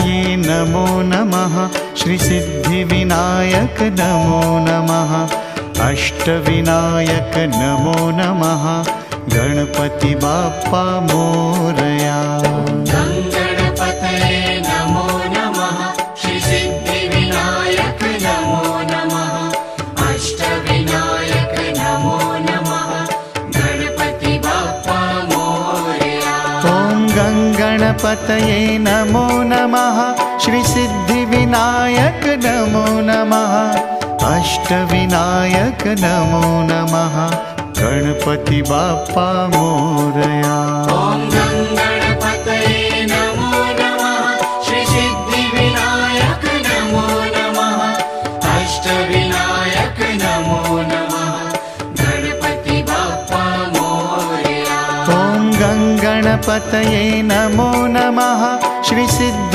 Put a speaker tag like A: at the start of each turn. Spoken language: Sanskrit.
A: गणपतये नमो नमः। श्री सिद्धिविनायक नमो नमः। अष्टविनायक नमो नमः। गणपति बाप्पा मोरया।
B: गणपतये नमो नमः। श्री सिद्धिविनायक नमो नमः। अष्टविनायक नमो नमः। गणपति बाप्पा मोरया।
A: ॐ गणपतये नमो नमः। श्री सिद्धिविनायक नमो नमः। अष्टविनायक नमो नमः। गणपति बाप्पा मोरया।
B: ॐ गणपतये नमो नमः। श्री सिद्धिविनायक नमो नमः। अष्टविनायक नमो नमः। गणपति बाप्पा मोरया।
A: ॐ गणपतये नमो नमः। श्री सिद्धि